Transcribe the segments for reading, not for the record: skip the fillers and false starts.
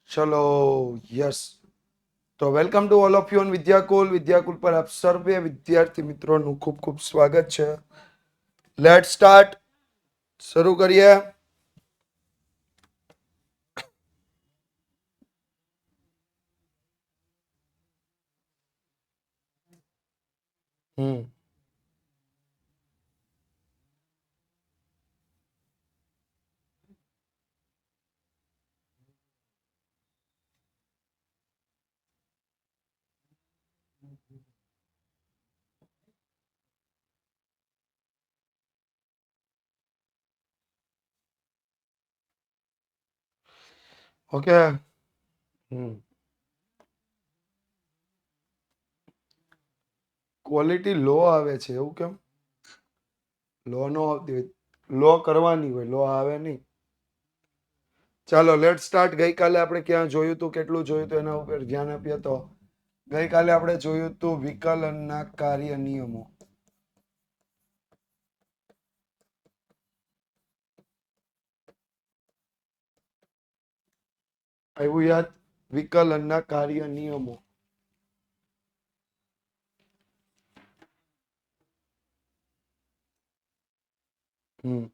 ચલો યસ તો welcome to all of you on Vidyakul પર આપ સર્વે વિદ્યાર્થી મિત્રોનું ખૂબ ખૂબ સ્વાગત છે. Late start. શરૂ કરીએ. હમ ઓકે. ક્વોલિટી લો આવે છે એવું કેમ? લો નો આવતી હોય, લો કરવાની હોય, લો આવે નહીં. ચાલો લેટ સ્ટાર્ટ. ગઈકાલે આપણે ક્યાં જોયું હતું, કેટલું જોયું હતું એના ઉપર ધ્યાન આપીએ તો ગઈકાલે આપણે જોયું હતું વિકલનના કાર્ય નિયમો. આવ્યું યાદ? વિકલનના કાર્ય નિયમો. હમ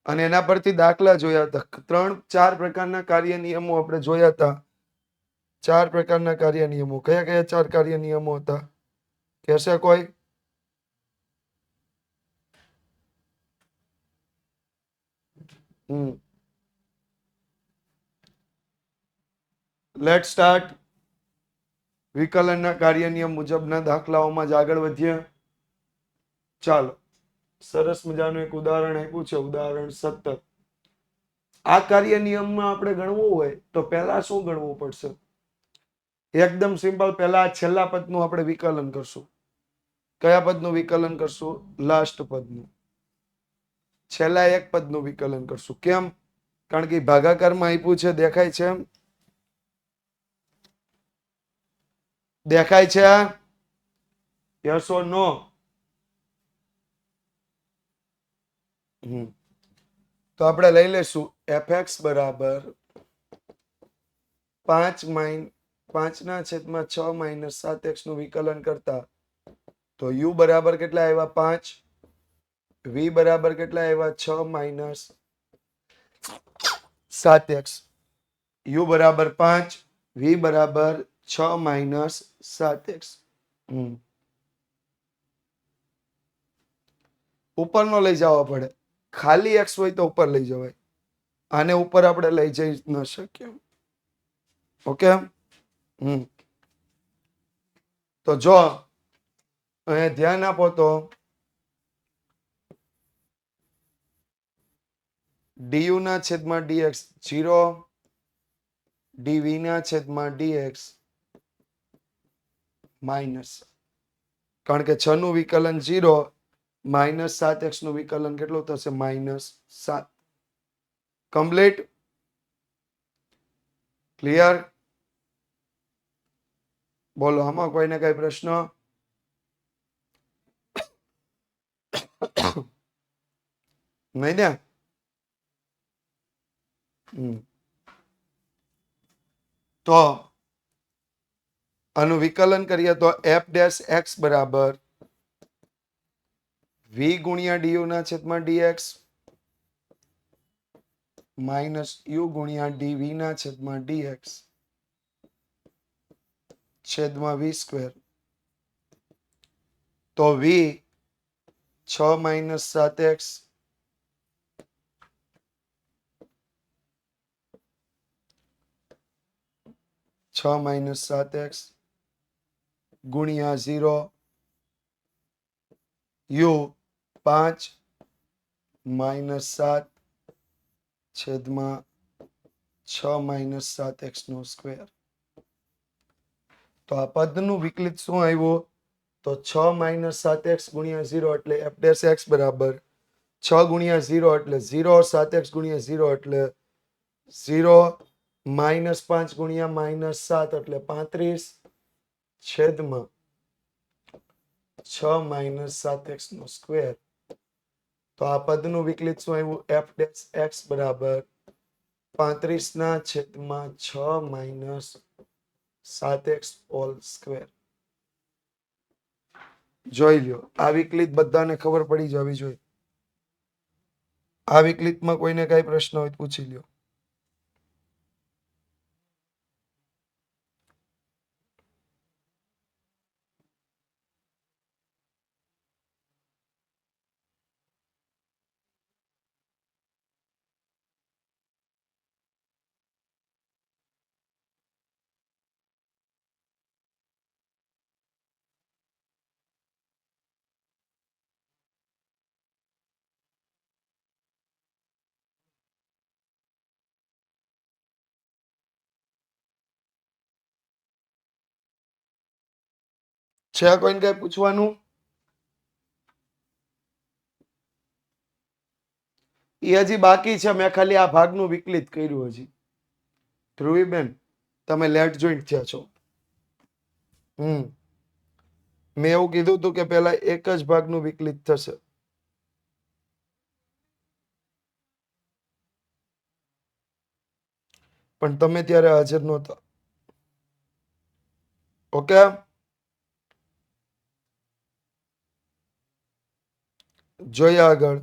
અને એના પરથી દાખલા જોયા હતા. 3-4 પ્રકારના કાર્ય નિયમો આપણે જોયા હતા. 4 પ્રકારના કાર્ય નિયમો. કયા કયા 4 કાર્ય નિયમો હતા? કહેશે કોઈ? Late start. વિકલનના કાર્ય નિયમ મુજબના દાખલાઓમાં જ આગળ વધીએ. ચાલો, સરસ મજાનું એક ઉદાહરણ આપ્યું છે, ઉદાહરણ 17. આ કાર્ય નિયમમાં આપણે ગણવું હોય તો પહેલા શું ગણવું પડશે? એકદમ સિમ્પલ. પહેલા છેલ્લા પદનું આપણે વિકલન કરશું. કયા પદનું વિકલન કરશું? લાસ્ટ પદનું. છેલ્લા એક પદનું વિકલન કરશું. કેમ? કારણ કે ભાગાકારમાં આપ્યું છે, દેખાય છે? દેખાય છે? યસ ઓર નો? તો આપણે લઈ લેશું fx બરાબર 5/6 - 7x નું વિકલન કરતા તો u બરાબર કેટલા આવ્યા? 5. v બરાબર કેટલા આવ્યા? 6 - 7x. u બરાબર 5, v બરાબર 6 - 7x. ઉપર નો લઈ જવા પડે. ખાલી x હોય તો ઉપર લઈ જવાય. આને ઉપર આપણે લઈ જઈ ન શકીએ. ઓકે. તો જો અહીંયા ધ્યાન આપો તો du ના છેદમાં dx 0, dv ના છેદમાં dx માઇનસ. કારણ કે 6 નું વિકલન 0 -7x નું વિકલન કેટલું થશે? -7. કમ્પ્લીટ? ક્લિયર? બોલો, આમાં કોઈને કઈ પ્રશ્ન? નહીં ને? તો આનું વિકલન કરીએ તો f' બરાબર v ગુણ્યા du ના છેદમાં dx માઇનસ u ગુણ્યા dv ના છેદમાં dx છેદમાં v². તો v 6 - 7x ગુણ્યા 0 u 5 - 7 છેદમાં 6 - 7x નો સ્ક્વેર. તો આ પદનું વિકલિત શું આવ્યું? તો 6 - 7x ગુણ્યા 0 એટલે f' બરાબર 6 ગુણ્યા 0 એટલે 0, 7x ગુણ્યા 0 એટલે 0, -5 ગુણ્યા -7 એટલે 35 છેદમાં 6 - 7x નો સ્ક્વેર. તો આ પદનું વિકલિત શું આવ્યું? f' બરાબર 35/6 માઇનસ 7x હોલ સ્ક્વેર. જોઈ લ્યો, આ વિકલિત બધાને ખબર પડી જવી જોઈએ. આ વિકલિતમાં કોઈને કઈ પ્રશ્ન હોય તો પૂછી લ્યો. છે કોઈને કઈ પૂછવાનું? એ હજી બાકી છે. મેં ખાલી આ ભાગનું વિકલિત કર્યું હજી. ધ્રુવીબેન, તમે લેટ જોઈન્ટ થયા છો. મેં એવું કીધું હતું કે પેલા એક જ ભાગનું વિકલિત થશે. પણ તમે ત્યારે હાજર નહોતા. ઓકે, જોઈએ આગળ.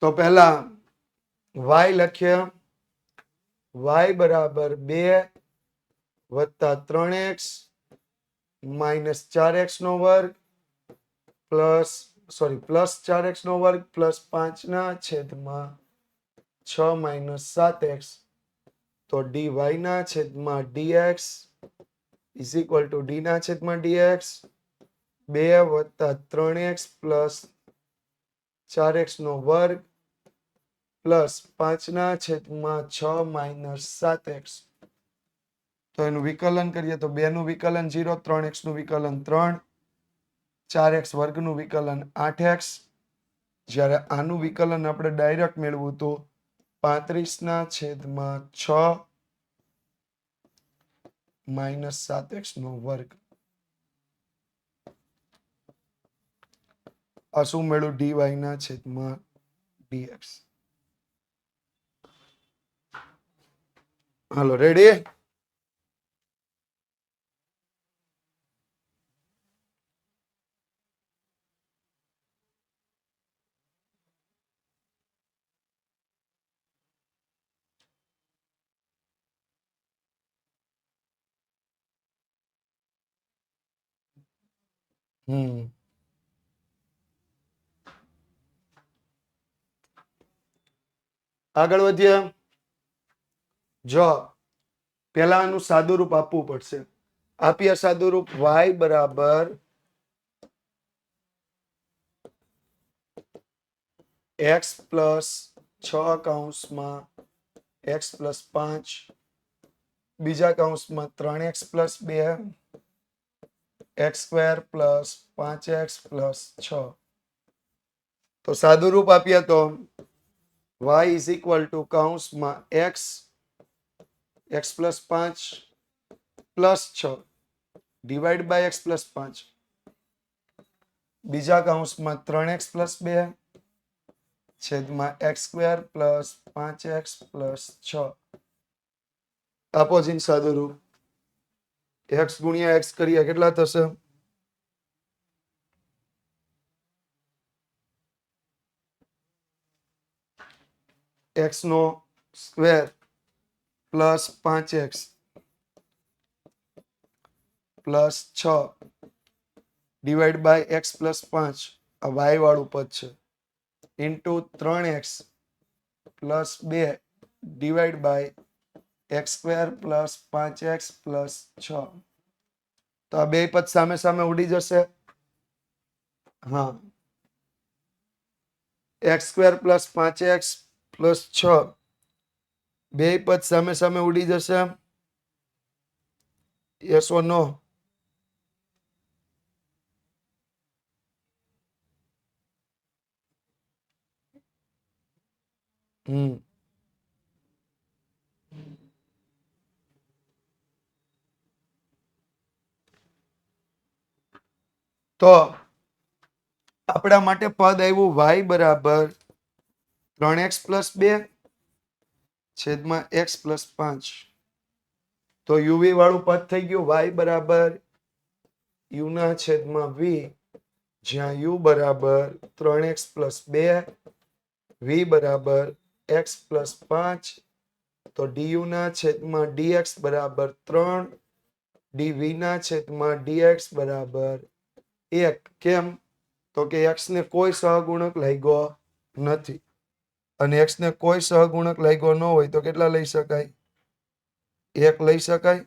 તો પહેલા y લખીએ. y બરાબર 2 વત્તા 3x માઇનસ 4x નો વર્ગ પ્લસ 4x નો વર્ગ પ્લસ 5/6 માઇનસ 7x. તો dy ના છેદમાં dx is equal two d ના છેદમાં dx 2 વત્તા 3x પ્લસ 4x નો વર્ગ પ્લસ 5/6 માઇનસ 7x. તો એનું વિકલન કરીએ તો 2 નું વિકલન 0, 3x નું વિકલન 3, 4x વર્ગનું વિકલન 8x. જ્યારે આનું વિકલન આપણે ડાયરેક્ટ મેળવું તો 35/6 માઇનસ 7x નો વર્ગ. આ શું મળ્યું? dy ના છેદમાં dx. હાલો, રેડી? આગળ વધીએ. જો પેલા આનું સાદુરૂપ આપવું પડશે. આપીએ સાદુરૂપ. y બરાબર x પ્લસ 6 કૌંસમાં x પ્લસ 5 બીજા કૌંસમાં 3x plus 2 x square plus 5x plus 6. તો સાદુરૂપ આપીએ તો y ઇઝ ઇક્વલ ટુ કૌંસમાં x plus 5 plus 6 divide by x plus 5 બીજા કૌંસમાં 3x પ્લસ 2 છેદમાં x square plus 5x plus 6. આપોજીન સાદુરૂપ. x ગુણ્યા x કરીએ કેટલા થશે? x નો square plus 5x plus 6 divide by x plus 5 આ y વાળું પદ છે into 3x plus 2 divide by x square plus 5x plus 6. તો આ બે પદ સામે સામે ઉડી જશે. હા, x square plus 5x plus 6 બે પદ સામે સામે ઉડી જશે. યસ ઓર નો? હમ તો આપણા માટે પદ આવ્યું y બરાબર 3x+2 છેદમાં x+5. તો યુવી વાળું પદ થઈ ગયું y બરાબર u ના છેદમાં v, જ્યાં u બરાબર 3x+2, v બરાબર x+5. તો du ના છેદમાં dx બરાબર 3, dv ના છેદમાં dx બરાબર 1. કેમ? તો કે x ને કોઈ સહગુણક લાગ્યો નથી, અને x ને કોઈ સહગુણક લાગ્યો ન હોય તો કેટલા લઈ શકાય? 1 લઈ શકાય.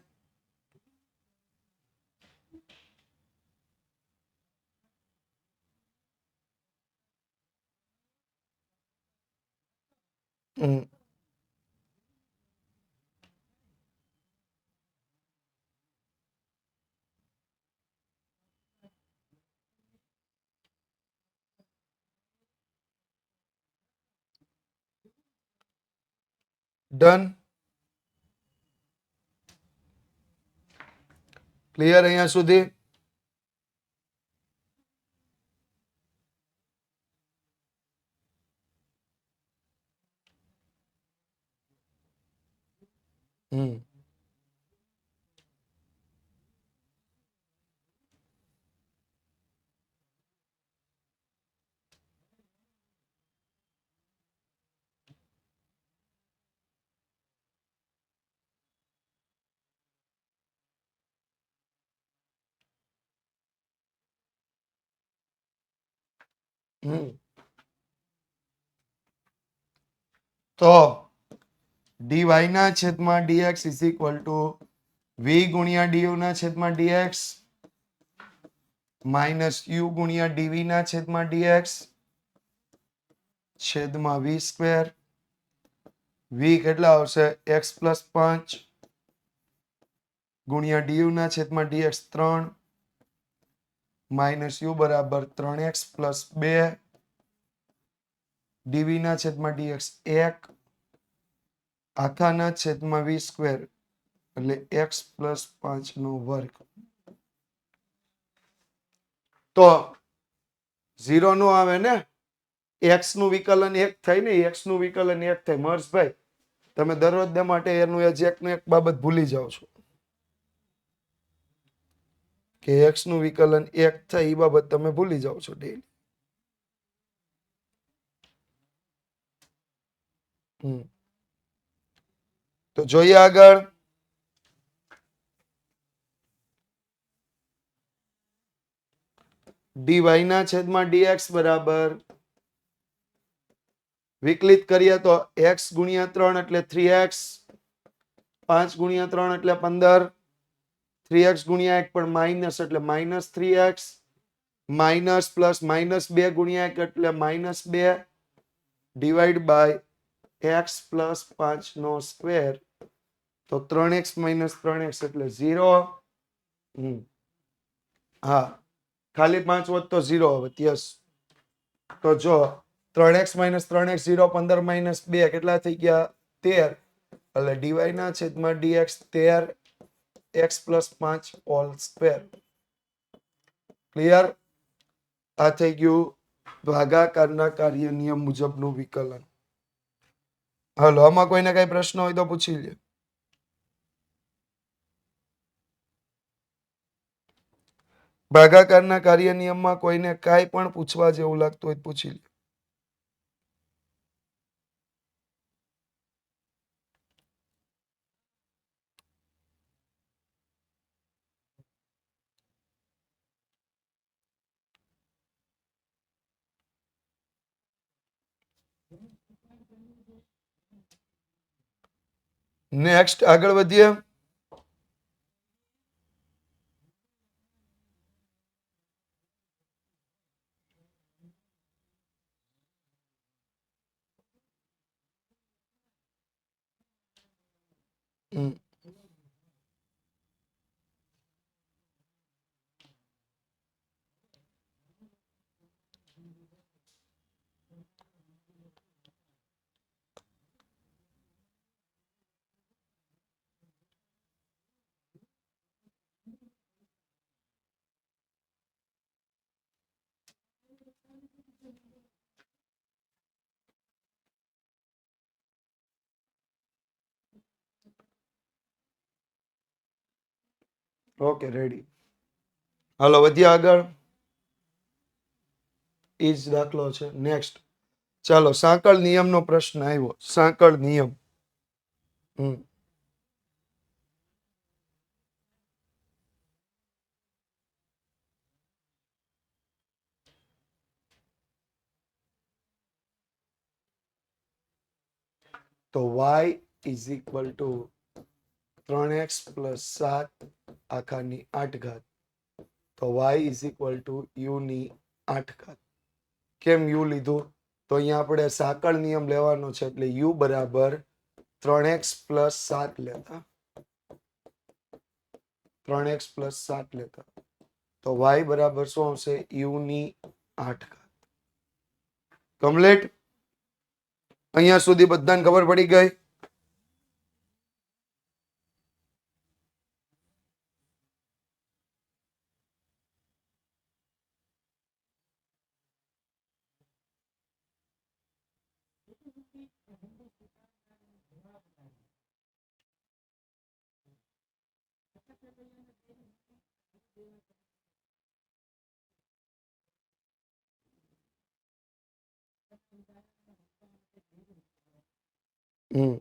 ડન. ક્લિયર અહીંયા સુધી? હમ હમ તો dy ના છેદમાં dx is equal two v ગુણ્યા du ના છેદમાં dx માઇનસ u ગુણ્યા dv ના છેદમાં dx છેદમાં v સ્ક્વેર. v કેટલા આવશે? x+5 ગુણ્યા du ના છેદમાં dx 3 માઇનસ u બરાબર 3x+2 dv ના છેદમાં dx 1 આખાના છેદમાં v સ્ક્વેર એટલે x+5 નો વર્ગ. તો 0 નો આવે ને, x નું વિકલન 1 થાય ને, x નું વિકલન 1 થાય. મર્ષભાઈ, તમે દરરોજ માટે એનું એક બાબત ભૂલી જાઓ છો કે x નું વિકલન 1 થાય, એ બાબત તમે ભૂલી જાઓ છો ડેલી. તો જોઈએ આગળ. dy ના છેદમાં dx બરાબર વિકલિત કરીએ તો x ગુણ્યા 3 એટલે 3x, 5 ગુણ્યા 3 એટલે 15, 3x ગુણ્યા 1 પણ માઇનસ એટલે -3x, માઇનસ પ્લસ -2 ગુણ્યા 1 એટલે -2 divide by x+5 no square. તો 3x - 3x એટલે 0. હા, ખાલી 5 હોત તો 0 આવે. યસ. તો જો 3x - 3x 0, 15 - 2 કેટલા થઈ ગયા? 13. એટલે dy ના છેદમાં dx 13 x+5 whole square. Clear? આ થઈ ગયું ભાગાકારના કાર્ય નિયમ મુજબનું વિકલન. હાલો, આમાં કોઈને કઈ પ્રશ્ન હોય તો પૂછી લે. ભાગાકારના કાર્ય નિયમમાં કોઈને કાંઈ પણ પૂછવા જેવું લાગતું હોય તો પૂછી લે. નેક્સ્ટ આગળ વધીએ. Okay ready. હાલો વધ્યા આગળ. એ જ દાખલો છે. નેક્સ્ટ ચાલો સાંકળ નિયમનો પ્રશ્ન આવ્યો. સાંકળ નિયમ. તો y is equal two 3x plus 7 આખાની 8 ઘાત. તો y is equal two u ની 8 ઘાત. કેમ u લીધું? તો અહીંયા આપણે સાંકળ નિયમ લેવાનો છે એટલે u બરાબર 3x પ્લસ 7 લેતા. 3x પ્લસ 7 લેતા. તો y બરાબર શું આવશે? u ની 8 ઘાત. કમ્પ્લીટ. અહીંયા સુધી બધાને ખબર પડી ગઈ? હમ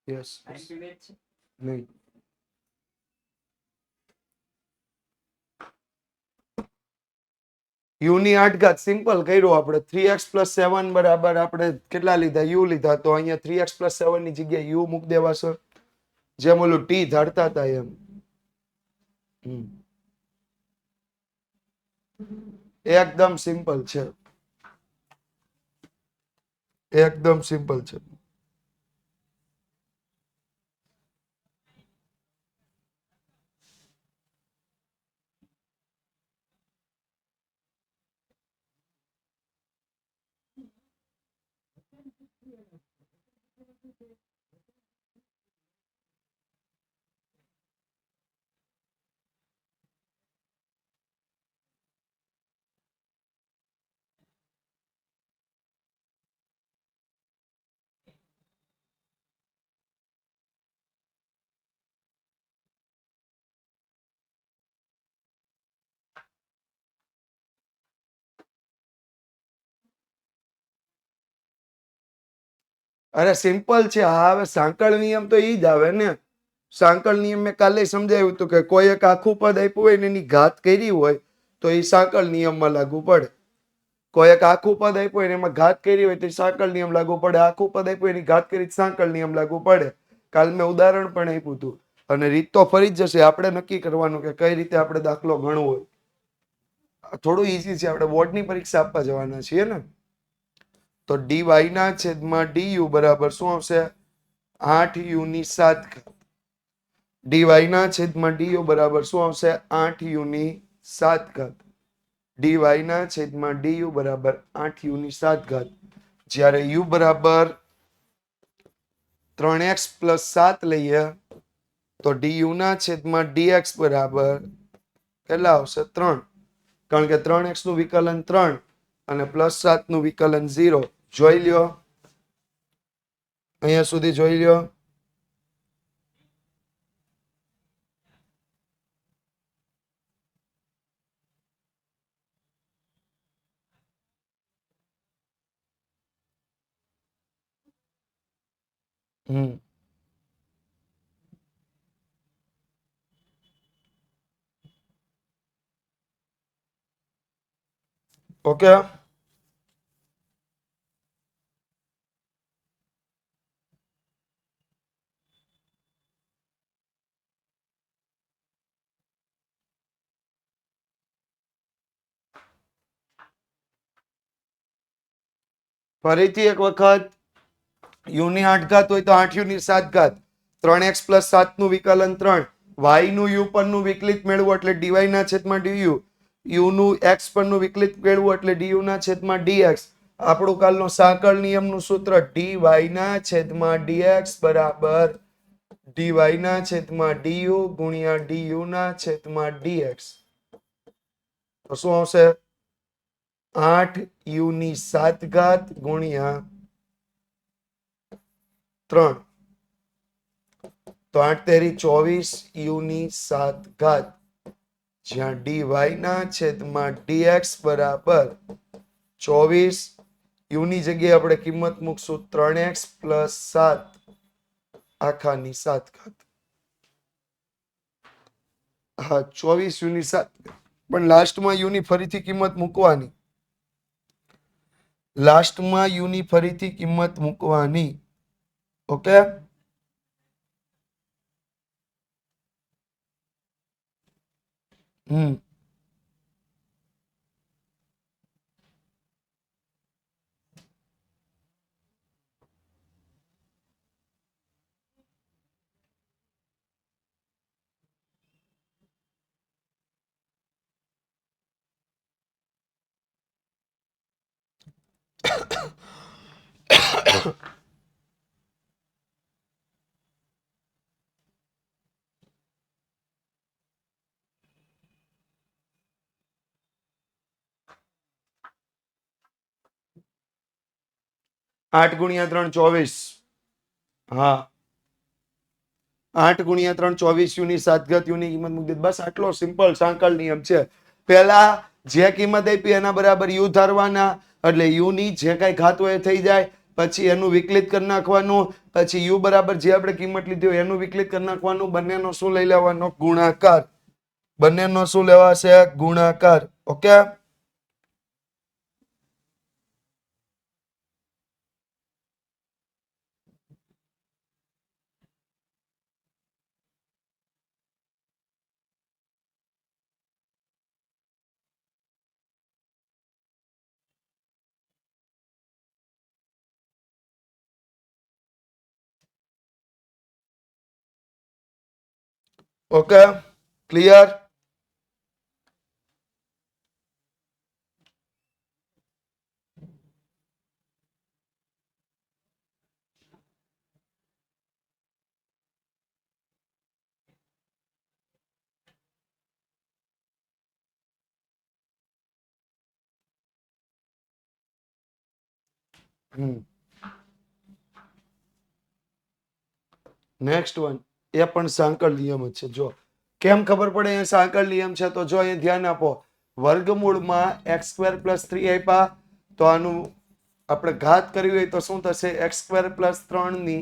યસ નહીં. u ની 8 ઘાત સિમ્પલ કર્યો આપણે. 3x પ્લસ 7 બરાબર આપણે કેટલા લીધા? u લીધા. તો અહીંયા 3x પ્લસ 7 ની જગ્યાએ u મૂકી દેવા સર. જેમ ઓલું t ધારતા હતા એમ. એકદમ સિમ્પલ છે. એકદમ સિમ્પલ છે. અરે સિમ્પલ છે. હા હવે સાંકળ નિયમ તો ઈ જ આવે ને. સાંકળ નિયમ મેં કાલે સમજાવ્યું હતું કે કોઈ એક આખું પદ આપ્યું હોય ને એની ઘાત કરી હોય તો એ સાંકળ નિયમમાં લાગુ પડે. કોઈ એક આખું પદ આપ્યું હોય ને એમાં ઘાત કરી હોય તો સાંકળ નિયમ લાગુ પડે. આખું પદ આપ્યું એની ઘાત કરી સાંકળ નિયમ લાગુ પડે. કાલ મેં ઉદાહરણ પણ આપ્યું હતું. અને રીત તો ફરી જ જશે. આપણે નક્કી કરવાનું કે કઈ રીતે આપણે દાખલો ગણવો હોય. થોડું ઈઝી છે. આપણે બોર્ડની પરીક્ષા આપવા જવાના છીએ ને. તો dy ના છેદમાં du બરાબર શું આવશે? 8u ની 7 ઘાત. dy ના છેદમાં du બરાબર શું આવશે? 8u ની 7 ઘાત. dy ના છેદમાં du બરાબર 8u ની 7 ઘાત. જ્યારે u બરાબર 3x પ્લસ 7 લઈએ તો du ના છેદમાં dx બરાબર કેટલા આવશે? 3. કારણ કે 3x નું વિકલન 3 અને પ્લસ 7 નું વિકલન 0. જોઈ લ્યો. અહીંયા સુધી જોઈ લ્યો. ઓકે. ફરીથી એક વખત u ની 8 ઘાત હોય તો 8u ની 7 ઘાત. 3x પ્લસ 7 નું વિકલન 3. y નું u પરનું વિકલિત મેળવો એટલે dy ના છેદમાં du. u નું x પરનું વિકલિત મેળવો એટલે du ના છેદમાં dx. આપણું કાલનો સાંકળ નિયમનું સૂત્ર dy ના છેદમાં dx બરાબર dy ના છેદમાં du ગુણ્યા du ના છેદમાં dx. તો શું આવશે 8u ની 7 ઘાત ગુણ્યા 3 તો 8 તેરી 24 u ની 7 ઘાત જ્યાં dy ના છેદમાં dx બરાબર 24 u ની જગ્યાએ આપણે કિંમત મૂકશું 3x + 7 આખાની 7 ઘાત હા 24 u ની 7 પણ લાસ્ટમાં u ની ફરીથી કિંમત મૂકવાની ફરીથી કિંમત મૂકવાની ઓકે 8 ગુણ્યા 3 24 હા 8 ગુણ્યા 3 24 u ની 7 ઘાત u ની કિંમત મૂકી બસ આટલો સિમ્પલ સાંકળ નિયમ છે પહેલા જે કિંમત આપી એના બરાબર u ધારવાના એટલે u ની જે કઈ ઘાત હોય એ થઈ જાય પછી એનું વિકલિત કરી નાખવાનું પછી u બરાબર જે આપણે કિંમત લીધી હોય એનું વિકલિત કરી નાખવાનું બંનેનો શું લઈ લેવાનો ગુણાકાર બંનેનો શું લેવાશે ગુણાકાર okay okay clear next one એ પણ સાંકળ નિયમ જ છે જો કેમ ખબર પડે એ સાંકળ નિયમ છે તો જો અહીં ધ્યાન આપો વર્ગમૂળમાં x² + 3 આપ્યા તો આનું આપણે ઘાત કરવી હોય તો શું થશે x² + 3 ની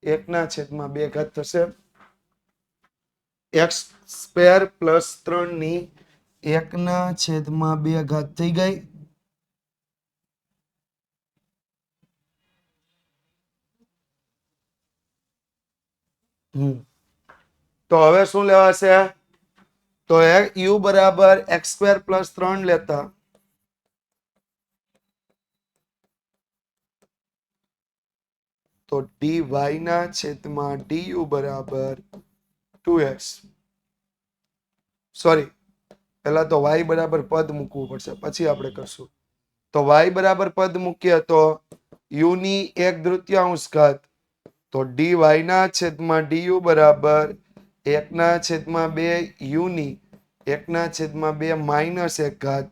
1/2 ઘાત થશે x² + 3 ની 1/2 ઘાત થઈ ગઈ તો હવે શું લેવાશે તો u બરાબર x² + 3 લેતા તો dy ના છેદમાં du બરાબર 2x સોરી પહેલા તો y બરાબર પદ મૂકવું પડશે પછી આપણે કરશું તો y બરાબર પદ મૂકીએ તો u ની 1/3 ઘાત તો dy ના છેદમાં du બરાબર 1/2 u ની 1/2 માઇનસ 1 ઘાત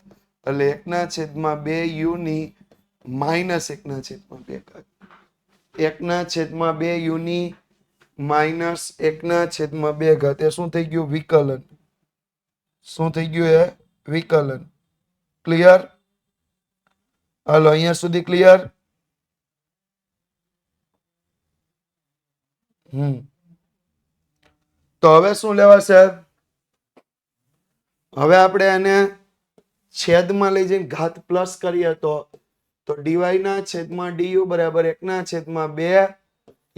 એટલે 1/2 u ની માઇનસ 1/2 ઘાત 1/2 u ની માઇનસ 1/2 ઘાત એ શું થઈ ગયું વિકલન શું થઈ ગયું એ વિકલન ક્લિયર હાલો અહીંયા સુધી ક્લિયર તો હવે શું લેવાશે હવે આપણે આને છેદમાં લઈ જઈને ઘાત પ્લસ કરીએ તો dy ના છેદમાં du બરાબર 1/2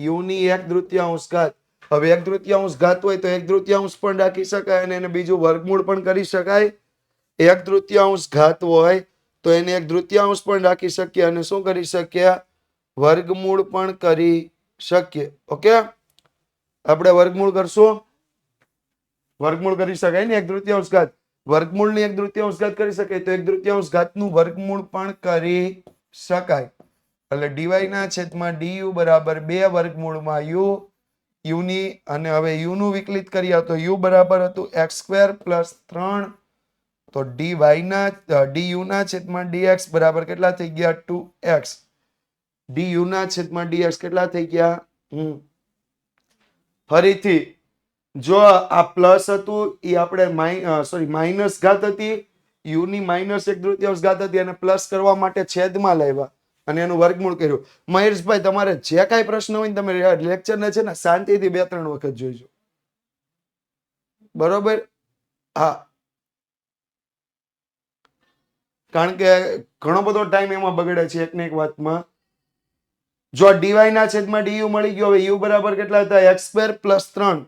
u ની 1/3 ઘાત હવે 1/3 ઘાત હોય તો 1/3 પણ રાખી શકાય અને એને બીજું વર્ગમૂળ પણ કરી શકાય 1/3 ઘાત હોય તો એને 1/3 પણ રાખી શકીએ અને શું કરી શકીએ વર્ગમૂળ પણ કરી શકીએ ઓકે આપણે વર્ગમૂળ કરશું વર્ગમૂળ કરી શકાય ને 1/3 ઘાત વર્ગમૂળની 1/3 ઘાત કરી શકાય તો 1/3 ઘાતનું વર્ગમૂળ પણ કરી શકાય એટલે dy ના છેદમાં du બરાબર 2 વર્ગમૂળમાં u ની અને હવે u નું વિકલિત કરીએ તો u બરાબર હતું x² + 3 તો du ના છેદમાં dx બરાબર કેટલા થઈ ગયા 2x. du ના છેદમાં dx કેટલા થઈ ગયા ફરીથી જો આ પ્લસ હતું એ આપણે માઇનસ ઘાત હતી, u ની -1/3 ઘાત હતી અને પ્લસ કરવા માટે છેદમાં લાવ્યા અને એનું વર્ગમૂળ કર્યું. મહેશભાઈ તમારે જે કાંઈ પ્રશ્ન હોય ને તમે લેક્ચર ને છે ને શાંતિથી 2-3 વખત જોઈજો. બરોબર? હા, કારણ કે ઘણો બધો ટાઈમ એમાં બગડે છે એક ને એક વાતમાં. જો dy ના છેદમાં du મળી ગયો, હવે u બરાબર કેટલા હતા x² + 3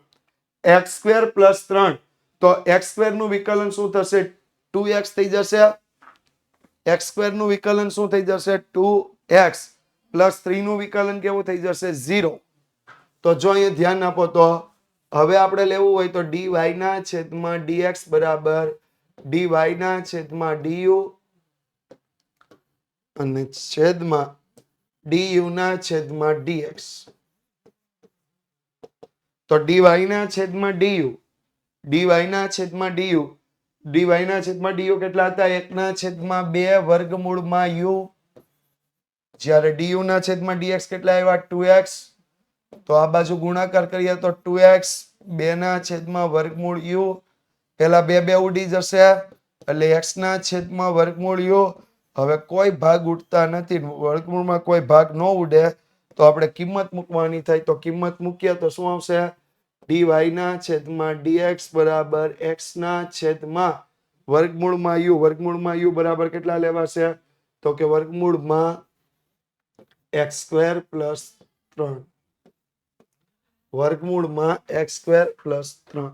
x² + 3 તો x² નું વિકલન શું થશે 2x થઈ જશે. x² નું વિકલન શું થઈ જશે 2x + 3 નું વિકલન કેવું થઈ જશે 0. તો જો અહીંયા ધ્યાન આપો તો હવે આપણે લેવું હોય તો dy ના છેદમાં dx બરાબર dy ના છેદમાં du અને છેદમાં du ના છેદમાં dx. તો dy ના છેદમાં du dy ના છેદમાં du dy ના છેદમાં du કેટલા હતા 1/2 વર્ગમૂળમાં u. જ્યારે du ના છેદમાં dx કેટલા આવ્યા 2x. તો આ બાજુ ગુણાકાર કરીએ તો 2x 2 ના છેદમાં વર્ગમૂળ u પેલા 2 ઉડી જશે એટલે x ના છેદમાં વર્ગમૂળ u. હવે કોઈ ભાગ ઉડતા નથી, વર્ગમૂળમાં કોઈ ભાગ ન ઉડે તો આપણે કિંમત મૂકવાની થાય. તો કિંમત મૂકીએ તો શું આવશે dy ના છેદમાં dx બરાબર x ના છેદમાં વર્ગમૂળમાં u. વર્ગમૂળમાં u બરાબર કેટલા લેવાશે તો કે વર્ગમૂળમાં x² + 3 વર્ગમૂળમાં x² + 3.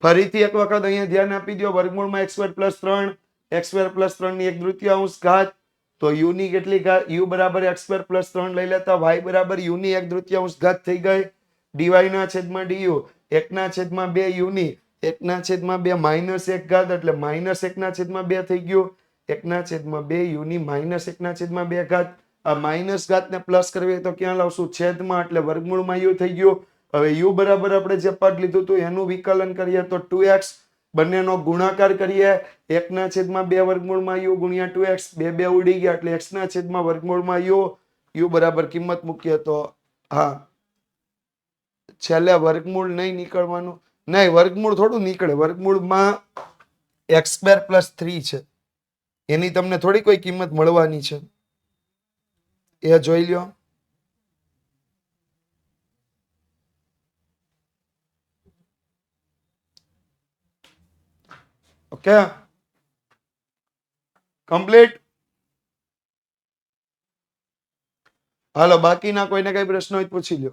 ફરીથી એક વખત અહીંયા ધ્યાન આપી દો વર્ગમૂળમાં x² + 3 x² + 3 ની 1/3 ઘાત તો u ની કેટલી ઘાત u બરાબર x² + 3 લઈ લેતા y બરાબર u ની 1/3 ઘાત થઈ ગઈ. dy ના છેદમાં du 1/2 u ની 1/2 -1 ઘાત એટલે -1/2 થઈ ગયું 1/2 u ની -1/2 ઘાત. આ માઇનસ ઘાત ને પ્લસ કરવી તો ક્યાં લાવશું છેદમાં એટલે વર્ગમૂળમાં u થઈ ગયું. હવે u બરાબર આપણે જે પદ લીધું હતું એનું વિકલન કરીએ તો 2x બંનેનો ગુણાકાર કરીએ 1/2 વર્ગમૂળમાં u ગુણ્યા 2x 2 ઉડી ગયા એટલે x/2 વર્ગમૂળમાં u બરાબર કિંમત મૂકીએ તો હા છેલ્લે વર્ગમૂળ નહીં નીકળવાનું, નહીં વર્ગમૂળ થોડું નીકળે, વર્ગમૂળમાં x² + 3 છે એની તમને થોડી કોઈ કિંમત મળવાની છે એ જોઈ લ્યો. Okay complete. હાલો બાકીના કોઈને કઈ પ્રશ્ન હોય પૂછી લો.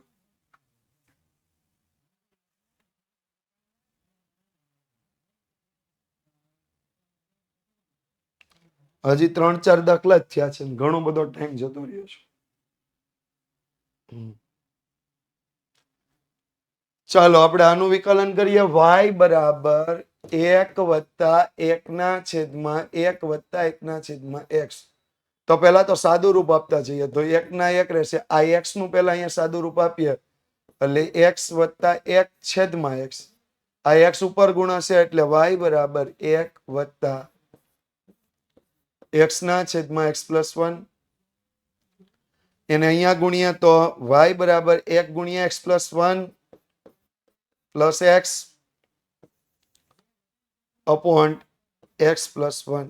હજી 3-4 દાખલા જ થયા છે, ઘણો બધો ટાઈમ જતો રહ્યો છે. ચાલો આપણે આનું વિકલન કરીએ y બરાબર 1 + 1/1 x. તો પેલા તો સાદું રૂપ આપતા જઈએ તો 1/1 રહેશે. આ x નું પેલા અહીંયા સાદું રૂપ આપીએ એટલે x + 1/x. આ x ઉપર ગુણાશે એટલે y બરાબર 1 + x/x + 1 એને અહીંયા ગુણીએ તો y બરાબર 1 × x + 1 + x / x + 1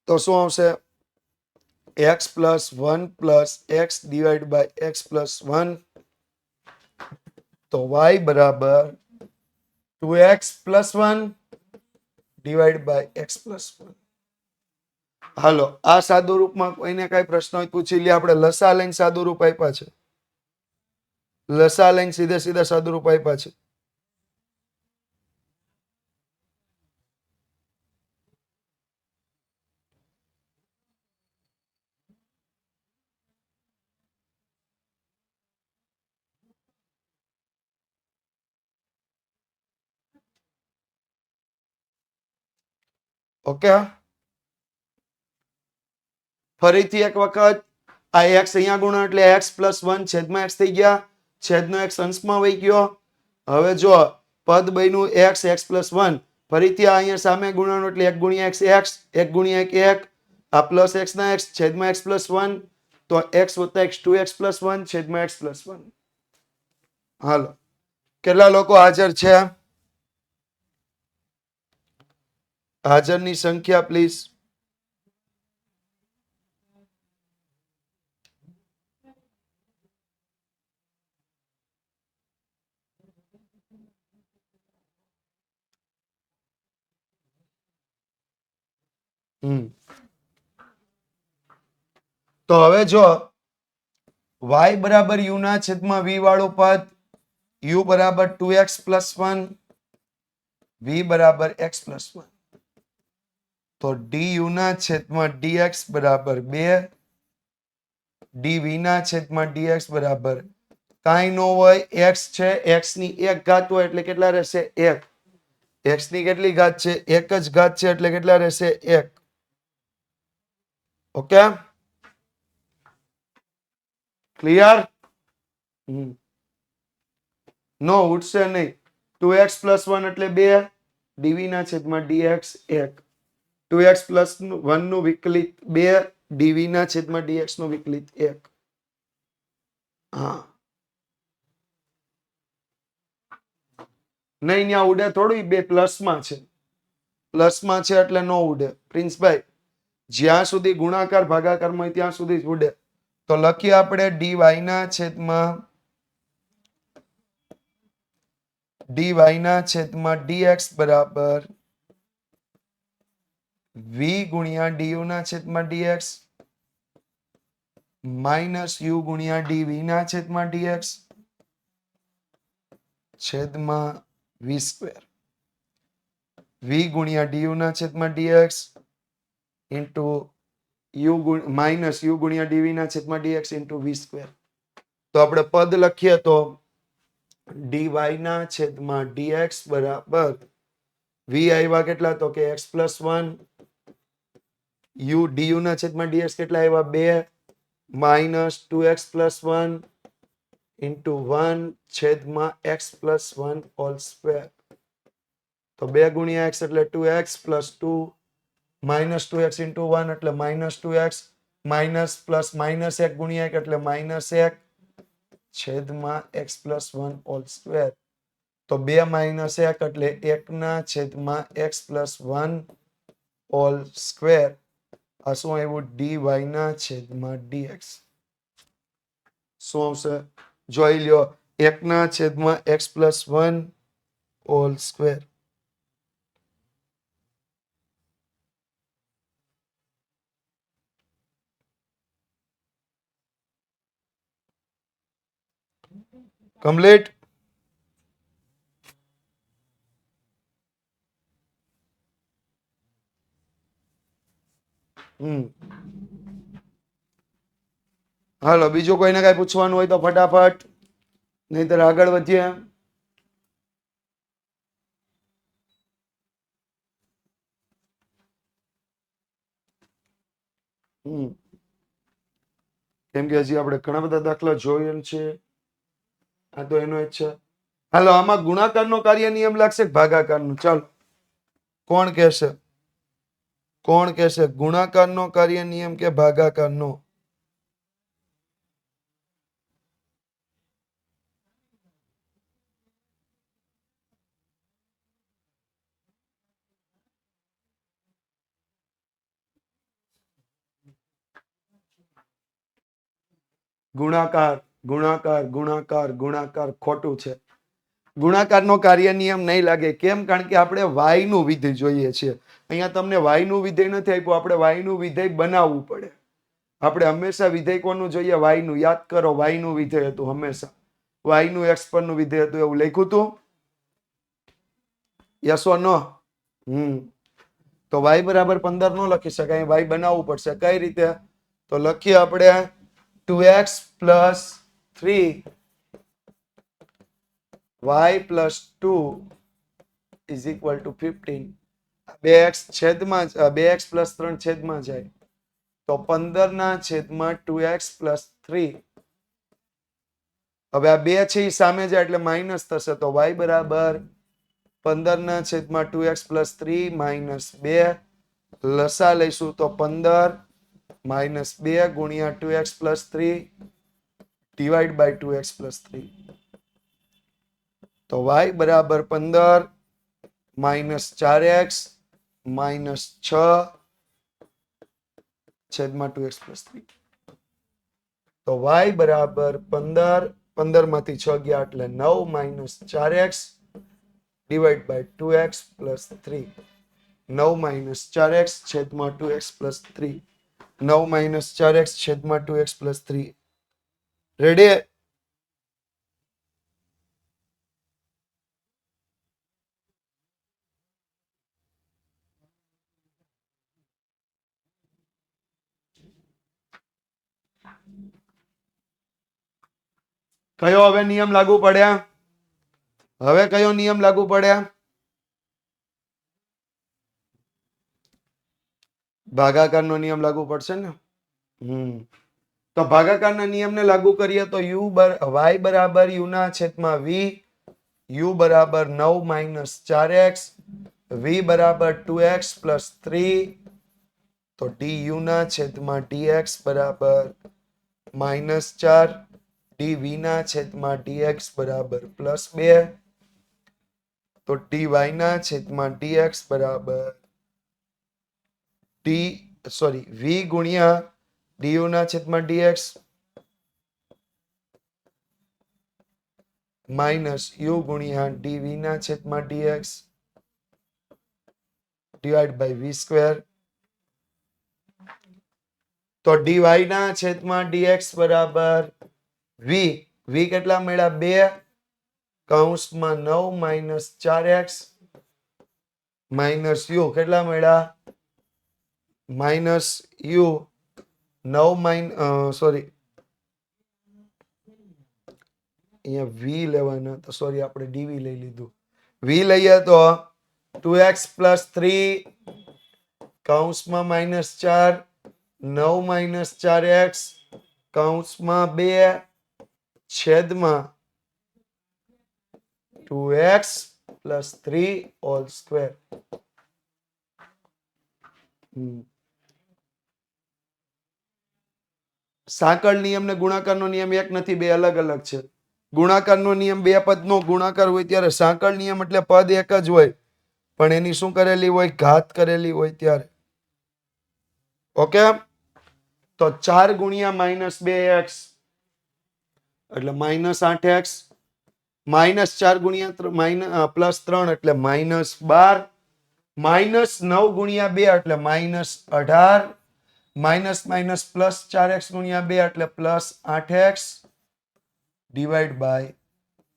તો શું આવશે x + 1 + x / x + 1 તો y બરાબર 2x + 1 / x + 1. હાલો આ સાદું રૂપમાં કોઈને કઈ પ્રશ્ન હોય પૂછી લે. આપણે લસા લઈને સાદું રૂપ આપ્યા છે, લસા લઈને સીધે સાદું રૂપ આપ્યા છે. ઓકે ફરીથી એક વખત આ x અહીંયા ગુણો એટલે x + 1 છેદમાં x થઈ ગયા, છેદનો x અંશમાં વહી ગયો. હવે જો પદ બન્યું x + 1 ફરીથી આ અહીંયા સામે ગુણાનો એટલે 1 ગુણ્યા x x 1 ગુણ્યા 1 1 આ પ્લસ x ના x છેદમાં x પ્લસ 1 તો x વત્તા x 2x પ્લસ 1 છેદમાં x પ્લસ 1. હાલો કેટલા લોકો હાજર છે? હાજરની સંખ્યા પ્લીઝ. તો હવે જો y બરાબર u ના છેદમાં v વાળું પદ u બરાબર 2x પ્લસ 1 v બરાબર x પ્લસ 1 તો du ના છેદમાં dx બરાબર 2 dv ના છેદમાં dx બરાબર કાંઈ ન હોય x છે x ની 1 ઘાત હોય એટલે કેટલા રહેશે 1 x ની કેટલી ઘાત છે 1 જ ઘાત છે એટલે કેટલા રહેશે 1. Okay clear? નો ઉઠશે નહીં. 2x પ્લસ 1 એટલે 2 dv ના છેદમાં dx 1 2x પ્લસ 1 નું વિકલિત 2 dv ના છેદમાં dx નું વિકલિત 1. હા નહીં ત્યાં ઉડે થોડું બે પ્લસમાં છે એટલે નો ઉડે પ્રિન્સભાઈ. જ્યાં સુધી ગુણાકાર ભાગાકારમાં હોય ત્યાં સુધી જ ઉડે. તો લખીએ આપણે dy ના છેદમાં dx બરાબર v ગુણ્યા du ના છેદમાં dx માઇનસ u ગુણ્યા dv ના છેદમાં dx છેદમાં v સ્ક્વેર v ગુણ્યા du ના છેદમાં dx ઇન્ટુ માઇનસ u ગુણ્યા dv ના છેદમાં dx ઇન્ટુ v સ્ક્વેર. તો આપણે પદ લખીએ તો dy ના છેદમાં dx બરાબર v આવ્યા કેટલા તો કે x પ્લસ 1 u du ના છેદમાં dx કેટલા આવ્યા 2 માઇનસ 2x પ્લસ 1 ઇન્ટુ 1 છેદમાં x પ્લસ 1 હોલ સ્ક્વેર. તો 2 ગુણ્યા x એટલે 2x plus 2 minus 2x into 1 એટલે minus 2x minus plus minus 1 ગુણ્યા 1 એટલે માઇનસ 1 છેદમાં x પ્લસ 1 હોલ સ્ક્વેર. તો 2 માઇનસ 1 એટલે 1 ના છેદમાં x પ્લસ 1 હોલ સ્ક્વેર. આ શું આવ્યું dy ના છેદમાં dx. શું આવશે જોઈ લ્યો 1 ના છેદમાં x plus 1 whole square. Complete? હાલો બીજું કોઈને કઈ પૂછવાનું હોય તો ફટાફટ, નહીતર આગળ વધીએ. કેમ કે હજી આપણે ઘણા બધા દાખલા જોયેલ છે. આ તો એનો જ છે. હાલો આમાં ગુણાકારનો કાર્ય નિયમ લાગશે કે ભાગાકારનો? ચાલો કોણ કહેશે ગુણાકારનો કાર્ય નિયમ કે ભાગાકારનો? ગુણાકાર ગુણાકાર ગુણાકાર ગુણાકાર ખોટું છે. ગુણાકારનો કાર્ય નિયમ નહીં લાગે. કેમ? કારણ કે આપણે y નું વિધેય જોઈએ છે. અહીંયા તમને y નું વિધેય નથી આપ્યું, આપણે y નું વિધેય બનાવવું પડે. આપણે હંમેશા વિધેય કોનું જોઈએ? y નું. યાદ કરો y નું વિધેય હતું હંમેશા y નું x પરનું વિધેય હતું એવું લખ્યું હતું? યસ ઓર નો? તો y બરાબર 15 નો લખી શકાય, y બનાવવું પડશે. કઈ રીતે? તો લખીએ આપણે 2x plus 3 y plus 2 is equal two 15. 2x છેદમાં 2x પ્લસ 3 છેદમાં જાય તો 15 ના છેદમાં 2x પ્લસ 3. હવે આ 2 છે એ સામે જાય એટલે માઇનસ થશે તો y બરાબર 15 / 2x + 3 -2 લસા લઈશું તો 15 - 2 * 2x + 3 / 2x + 3 તો y બરાબર 15 - 4x - 6 છેદમાં 2x + 3 તો y બરાબર 15 15 માંથી 6 ગયા એટલે 9 - 4x / 2x + 3 9 - 4x છેદમાં 2x + 3 9 - 4x છેદમાં 2x + 3 રેડી કયો હવે નિયમ લાગુ પડ્યા હવે કયો નિયમ લાગુ પડ્યા ભાગાકારનો નિયમ લાગુ પડશે ને તો ભાગાકારના નિયમને લાગુ કરીએ તો y બરાબર u ના છેદમાં v u બરાબર 9 - 4x v બરાબર 2x + 3 તો du ના છેદમાં dx બરાબર -4 dv ના છેદમાં dx બરાબર +2 તો dy ના છેદમાં dx બરાબર v ગુણ્યા du ના છેદમાં dx -u ગુણ્યા dv ના છેદમાં dx / v². તો dy ના છેદમાં dx બરાબર v કેટલા મળ્યા 2 કૌંસમાં 9 - 4x - u કેટલા મળ્યા -u 9 સોરી અહીંયા v લેવાના તો સોરી આપણે dv લઈ લીધું v લઈએ તો 2x + 3 કૌંસમાં -4 9 - 4x કૌંસમાં 2 છેદમાં 2x + 3 હોલ સ્ક્વેર સાંકળ નિયમ ને ગુણાકારનો નિયમ એક નથી બે અલગ અલગ છે ગુણાકારનો નિયમ બે પદનો ગુણાકાર હોય ત્યારે સાંકળ નિયમ એટલે પદ એક જ હોય પણ એની શું કરેલી હોય ઘાત કરેલી હોય ત્યારે ઓકે તો 4 ગુણ્યા -2x એટલે -8x -4 ગુણ્યા +3 એટલે -12 -9 ગુણ્યા 2 એટલે -18 +4x ગુણ્યા 2 એટલે +8x /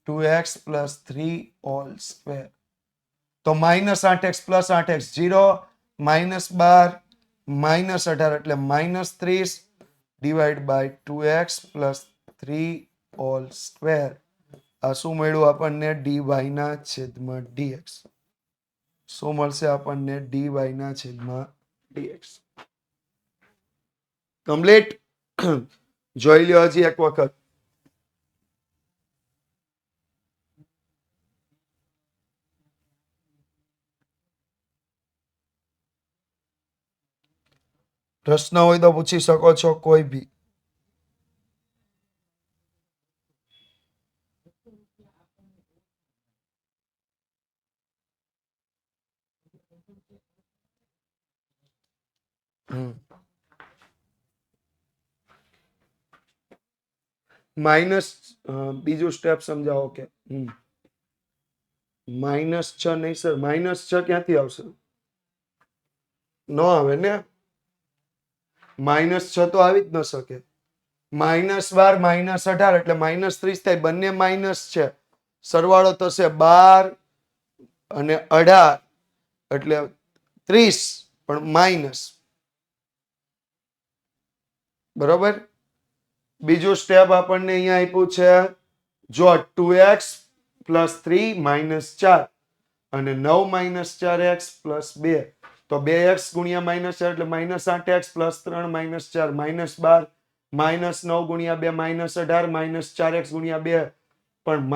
2x + 3 હોલ સ્ક્વેર તો -8x + 8x 0 -12 -18 એટલે -30 / 2x + 3 હોલ સ્ક્વેર આ શું મળ્યું આપણને dy ના છેદમાં dx શું મળશે આપણને dy ના છેદમાં dx કમ્પ્લીટ જોઈ લ્યો હજી એક વખત પ્રશ્ન હોય તો પૂછી શકો છો કોઈ બી માઇનસ બીજું સ્ટેપ સમજાવો કે -6 નહીં સર -6 ક્યાંથી આવશે ન આવે ને -6 તો આવી જ ન શકે -12 -18 એટલે -30 થાય બંને માઇનસ છે સરવાળો થશે 12 અને 18 એટલે 30 પણ માઇનસ બરોબર બીજું સ્ટેપ આપણને અહીંયા આપ્યું છે જો 2x + 3 -4 અને 9 - 4x + 2 તો 2x ગુણ્યા -4 એટલે -8x + 3 -4 -12 -9 ગુણ્યા 2 -18 -4x ગુણ્યા 2 પણ --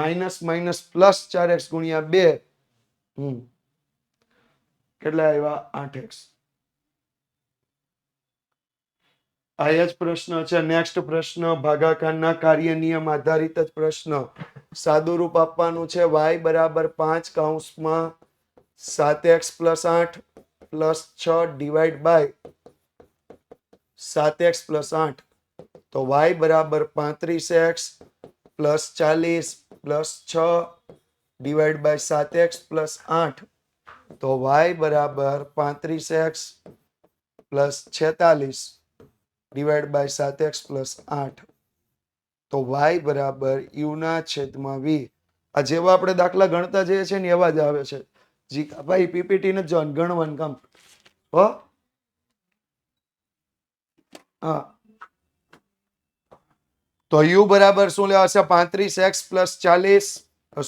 -4x ગુણ્યા 2 કેટલા આવ્યા 8x. આ જ પ્રશ્ન છે. નેક્સ્ટ પ્રશ્ન ભાગાકારના કાર્ય નિયમ આધારિત જ પ્રશ્ન. સાદું રૂપ આપવાનું છે y બરાબર 5 કૌંસમાં 7x + 8 + 6 ડિવાઈડ બાય 7x + 8. તો y બરાબર 35x + 40 + 6 ડિવાઈડ બાય 7x + 8. તો y બરાબર 35x + 46 ડિવાઈડ બાય 7x + 8. તો y બરાબર u/v. આ જેવા આપણે દાખલા ગણતા જઈએ છીએ ને એવા જ આવે છે. જી ભાઈ પીપીટી ને જોન ગણવાનું કામ હો. હા, તો u બરાબર શું લેવાશે? 35x + 40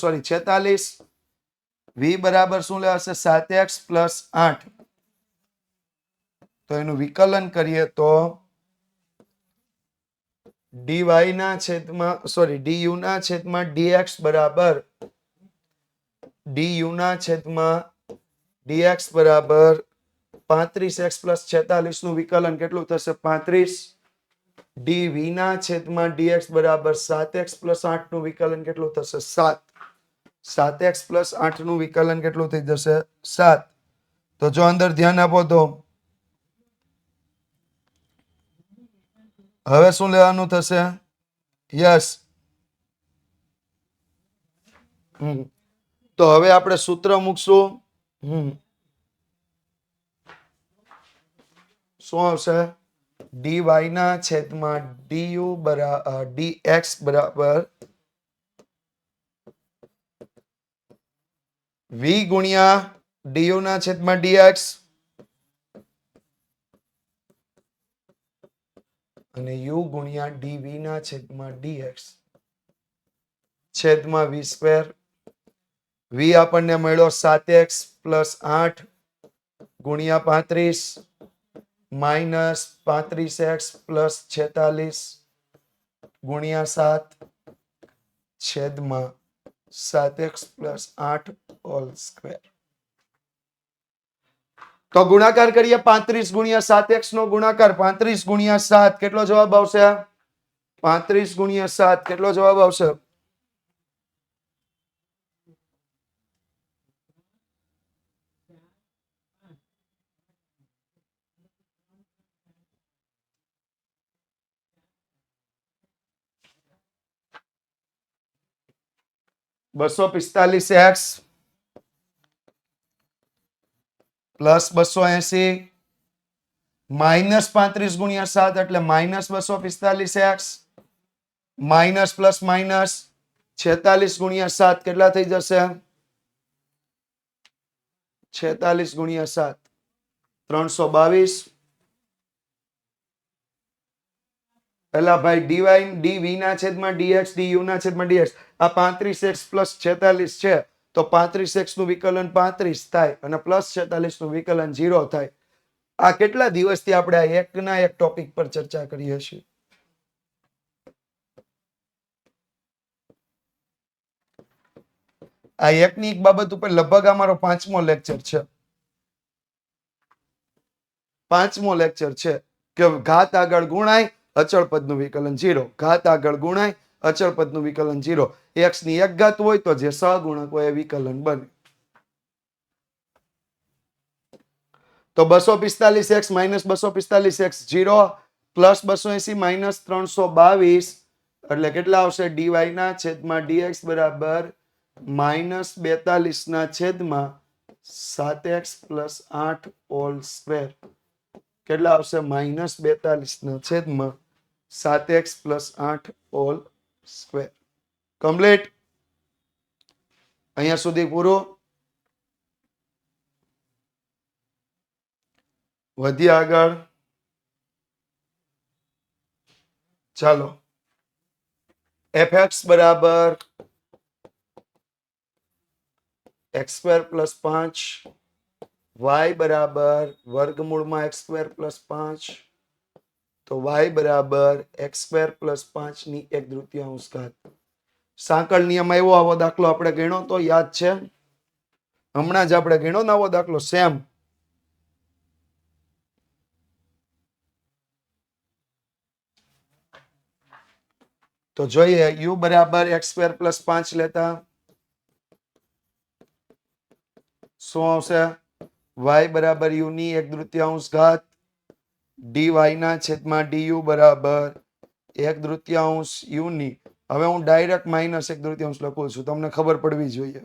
sorry 46. v બરાબર શું લેવાશે? 7x + 8. તો એનું વિકલન કરીએ તો dy ના છેદમાં સોરી du ના છેદમાં dx બરાબર du ના છેદમાં dx બરાબર 35x + 46 નું વિકલન કેટલું થશે? 35. dv ના છેદમાં dx બરાબર 7x + 8 નું વિકલન કેટલું થશે? 7. 7x + 8 નું વિકલન કેટલું થઈ જશે? 7. તો જો અંદર ધ્યાન આપો તો હવે શું લેવાનું થશે? યસ. તો હવે આપણે સૂત્ર મૂકશું. શું આવશે? dy ના છેદમાં du બરાબર dx બરાબર v ગુણ્યા du ના છેદમાં dx અને u ગુણ્યા dv ના છેદમાં dx છેદમાં v². v આપણને મળ્યો 7x + 8 ગુણ્યા 35 માઇનસ 35x + 46 ગુણ્યા 7 છેદમાં 7x + 8 હોલ સ્ક્વેર. તો ગુણાકાર કરીએ 35 ગુણ્યા 7x નો ગુણાકાર 35 ગુણ્યા 7 કેટલો જવાબ આવશે? 35 ગુણ્યા 7 કેટલો જવાબ આવશે? (245x + 280 માઇનસ 35 ગુણ્યા 7 એટલે -245x માઇનસ પ્લસ માઇનસ 46 ગુણ્યા 7 કેટલા થઈ જશે? 46 ગુણ્યા 7 322. પેલા ભાઈ dv ના છેદમાં dx du ના છેદમાં dx આ 35x + 46 છે તો 35x નું વિકલન 35 થાય અને +46 નું વિકલન 0 થાય. આ કેટલા દિવસથી આપણે આ એકના એક ટોપિક પર ચર્ચા કરીએ છીએ. આ એકની એક બાબત ઉપર લગભગ અમારો 5મો લેક્ચર છે. 5મો લેક્ચર છે કે ઘાત આગળ ગુણાય અચળ પદનું વિકલન 0. ઘાત આગળ ગુણાય અચળ પદનું વિકલન 0. x ની એક ઘાત હોય તો જે સહગુણક હોય એ વિકલન બને. તો 245x - 245x 0 + 280 - 322 એટલે કેટલા આવશે? dy ના છેદમાં dx બરાબર -42 ના છેદમાં 7x + 8 હોલ સ્ક્વેર. કેટલા આવશે? -42 ના છેદમાં 7x + 8 હોલ સ્ક્વેર. કમ્પ્લીટ. અહીંયા સુધી પૂરું. વધીએ આગળ. ચાલો fx બરાબર x² + 5 y બરાબર વર્ગમૂળમાં x² + 5 તો y બરાબર x² + 5 ની 1/3 ઘાત. સાંકળ નિયમ આવ્યો આવો દાખલો આપણે ગણ્યો તો યાદ છે? હમણાં જ આપણે ગણ્યો નવો દાખલો સેમ. તો જોઈએ u બરાબર x² + 5 લેતા શું આવશે? y બરાબર u ની 1/3 ઘાત dy ના છેદમાં du બરાબર 1/3 u ની. હવે હું ડાયરેક્ટ -1/3 લખું છું, તમને ખબર પડવી જોઈએ.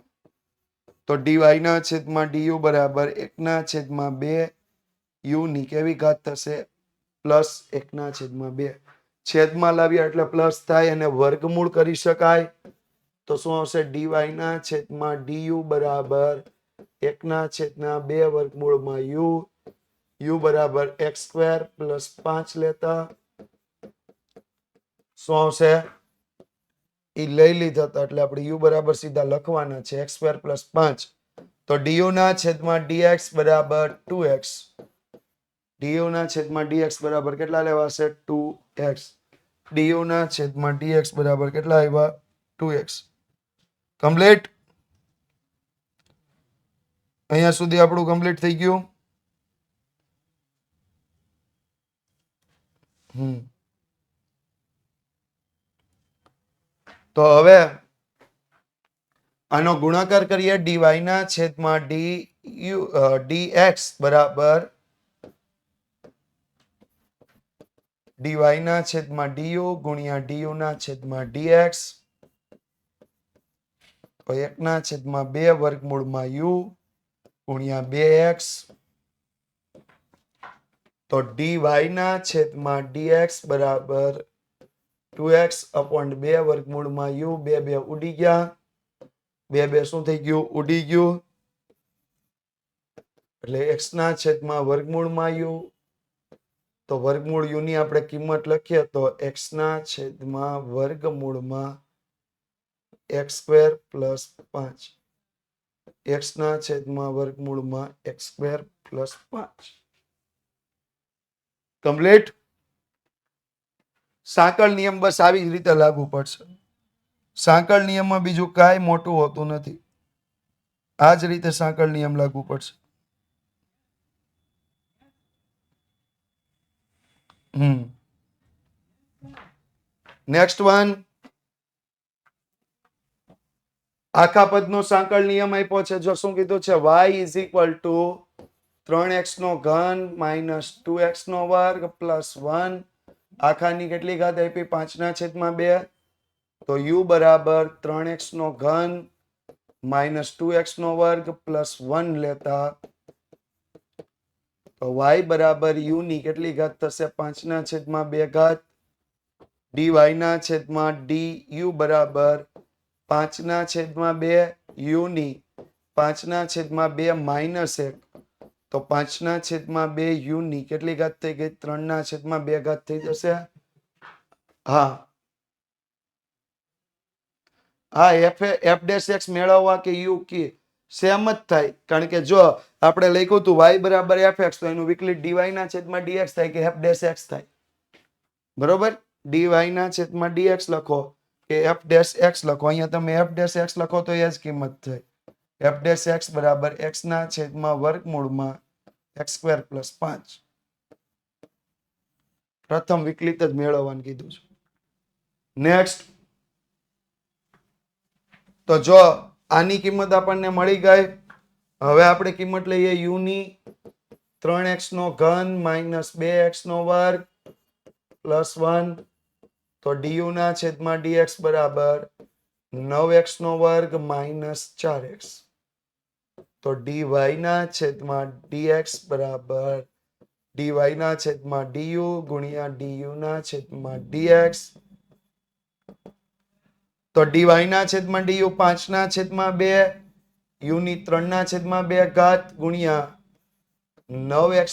તો dy ના છેદમાં du બરાબર 1/2 u ની કેવી ઘાત થશે? +1/2. છેદમાં લાવ્યા એટલે પ્લસ થાય અને વર્ગમૂળ કરી શકાય. તો શું આવશે? dy ના છેદમાં du બરાબર 1/2 વર્ગમૂળમાં u બરાબર x² + 5 લેતા શું આવશે? એ લઈ લીધા હતા એટલે આપણે u બરાબર સીધા લખવાના છે x² + 5. તો du ના છેદમાં dx બરાબર 2x. du ના છેદમાં dx બરાબર કેટલા લેવાશે? 2x. du ના છેદમાં dx બરાબર કેટલા આવ્યા? 2x. કમ્પ્લીટ. અહીંયા સુધી આપણું કમ્પ્લીટ થઈ ગયું. તો હવે આનો ગુણાકાર કરીએ. dy ના છેદમાં dx બરાબર dy ના છેદમાં du ગુણ્યા du ના છેદમાં dx તો 1/2 વર્ગમૂળમાં u ગુણ્યા 2x. તો dy ના છેદમાં dx બરાબર 2x upon 2 વર્ગમૂળમાં u. 2 2 ઉડી ગયા. 2 2 શું થઈ ગયું? ઉડી ગયું. એટલે x ના છેદમાં વર્ગમૂળમાં u. તો વર્ગમૂળ u ની આપણે કિંમત લખીએ તો x ના છેદમાં વર્ગમૂળમાં x² + 5. x ના છેદમાં વર્ગમૂળમાં x² + 5. કમ્પ્લીટ. સાંકળ નિયમ બસ આવી જ રીતે લાગુ પડશે. સાંકળ નિયમમાં બીજું કાંઈ મોટું હોતું નથી. આ જ રીતે સાંકળ નિયમ લાગુ પડશે. Next one. આખા પદનો સાંકળ નિયમ આપ્યો છે. જો શું કીધું છે? y = 3x³ - 2x² + 1 આખાની કેટલી ઘાત આપી? 5/2. તો u બરાબર 3x³ - 2x² + 1 લેતા તો y બરાબર u ની કેટલી ઘાત થશે? 5/2 dy ના છેદમાં du બરાબર 5/2 u ની 5/2 - 1 તો 5/2 u ની કેટલી ઘાત થઈ ગઈ? 3/2 ઘાત થઈ જશે. હા f' મેળવવા કે u કે સેમ જ થાય. કારણ કે જો આપણે લખ્યું હતું y બરાબર fx તો એનું વિકલિત dy ના છેદમાં dx થાય કે f' થાય. બરોબર. dy ના છેદમાં dx લખો કે f' લખો. અહીંયા તમે f' લખો તો એ જ કિંમત થાય. f' બરાબર x ના છેદમાં વર્ગમૂળમાં x² + 5. પ્રથમ વિકલિત જ મેળવવાનું કીધું છે. નેક્સ્ટ. તો જો આની કિંમત આપણને મળી ગઈ. હવે આપણે કિંમત લઈએ u ની 3x³ - 2x² + 1 તો du ના છેદમાં dx બરાબર 9x² - 4x. તો dy ના છેદમાં dx બરાબર dy ના છેદમાં du ગુણ્યા du ના છેદમાં dx. તો dy ના છેદમાં du 5/2 u ની 3/2 ઘાત ગુણ્યા 9x²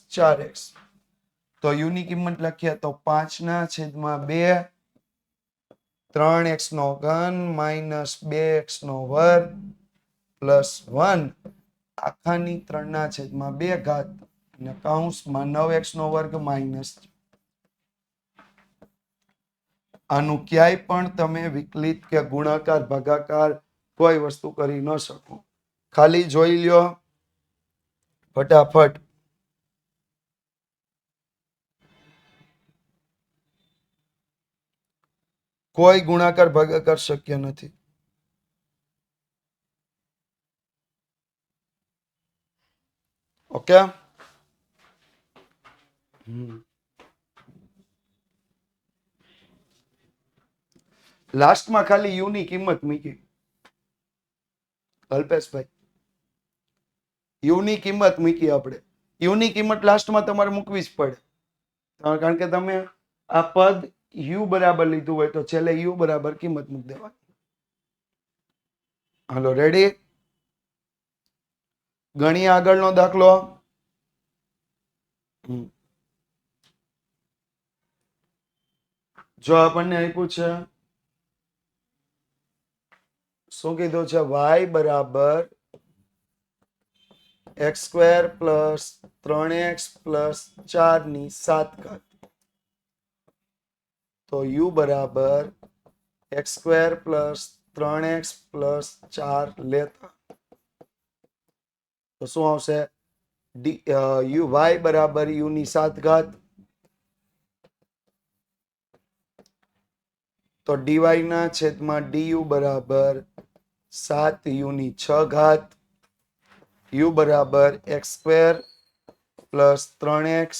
- 4x. તો u ની કિંમત લખીએ તો 5/2 3x³ - 2x² + 1 આખાની 3/2 ઘાત અને કૌંસમાં 9x² આનું ક્યાંય પણ તમે વિકલિત કે ગુણાકાર ભાગાકાર કોઈ વસ્તુ કરી ન શકો. ખાલી જોઈ લ્યો ફટાફટ. કોઈ ગુણાકાર ભાગાકાર શક્ય નથી. ઓકે. લાસ્ટમાં ખાલી યુ ની કિંમત મૂકી. અલ્પેશભાઈ, યુ ની કિંમત મૂકી આપણે. યુ ની કિંમત લાસ્ટમાં તમારે મૂકવી જ પડે, કારણ કે તમે આ પદ યુ બરાબર લીધું હોય તો છેલ્લે યુ બરાબર કિંમત મૂકી દેવાની. હાલો, રેડી? ગણી આગળનો દાખલો. જો આપણને આપ્યું છે, શું કીધું છે? y બરાબર x square plus 3x plus 4 ની 7 ઘાત. તો u બરાબર x square plus 3x plus 4 લેતા તો શું આવશે? y બરાબર u ની 7 ઘાત. તો dy ના છેદમાં du બરાબર 7u ની 6 ઘાત. u બરાબર x square plus 3x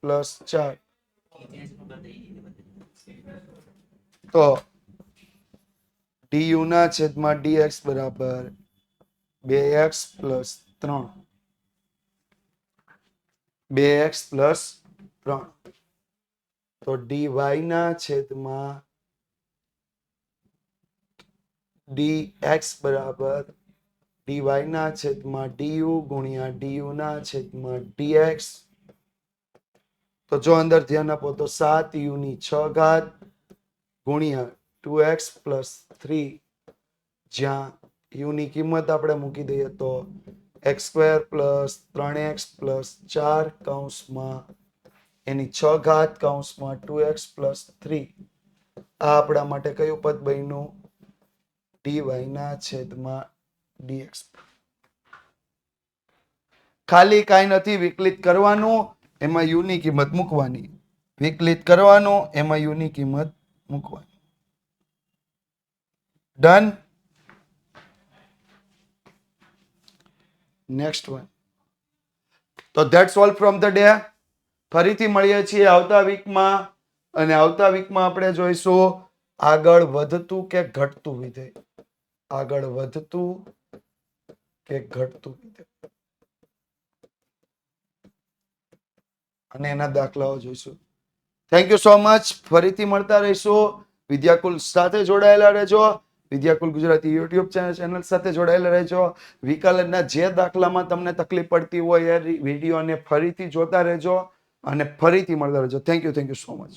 plus 4. તો du ના છેદમાં dx બરાબર 2x પ્લસ 3. 2x plus 3. તો dy ના છેદમાં dx બરાબર dy ના છેદમાં du ગુણ્યા du ના છેદમાં dx. તો જો અંદર ધ્યાન આપો તો 7u ની 6 ઘાત ગુણ્યા 2x પ્લસ 3, જ્યાં u ની કિંમત આપણે મૂકી દઈએ તો x square plus 3x plus 4 કૌંસમાં એની 6 ઘાત કૌંસમાં 2x પ્લસ 3. આ આપણા માટે કયું પદ બન્યું? dy ના છેદમાં dx. ખાલી કાંઈ નથી, વિકલિત કરવાનું, એમાં u ની કિંમત મૂકવાની. વિકલિત કરવાનું, એમાં u ની કિંમત મૂકવાની. ડન. Next one. તો that's all from the day. ફરીથી મળીએ છીએ આવતા વીકમાં, અને આવતા વીકમાં આપણે જોઈશું આગળ વધતું કે ઘટતું વિધેય. આગળ વધતું કે ઘટતું વિધેય, અને એના દાખલાઓ જોઈશું. Thank you so much. ફરીથી મળતા રહીશું. વિદ્યાકુલ સાથે જોડાયેલા રહેજો. વિદ્યાકુલ ગુજરાતી યુટ્યુબ ચેનલ સાથે જોડાયેલા રહેજો. વિકલનના જે દાખલામાં તમને તકલીફ પડતી હોય એ વિડીયોને ફરીથી જોતા રહેજો અને ફરીથી મળતા રહેજો. Thank you so much.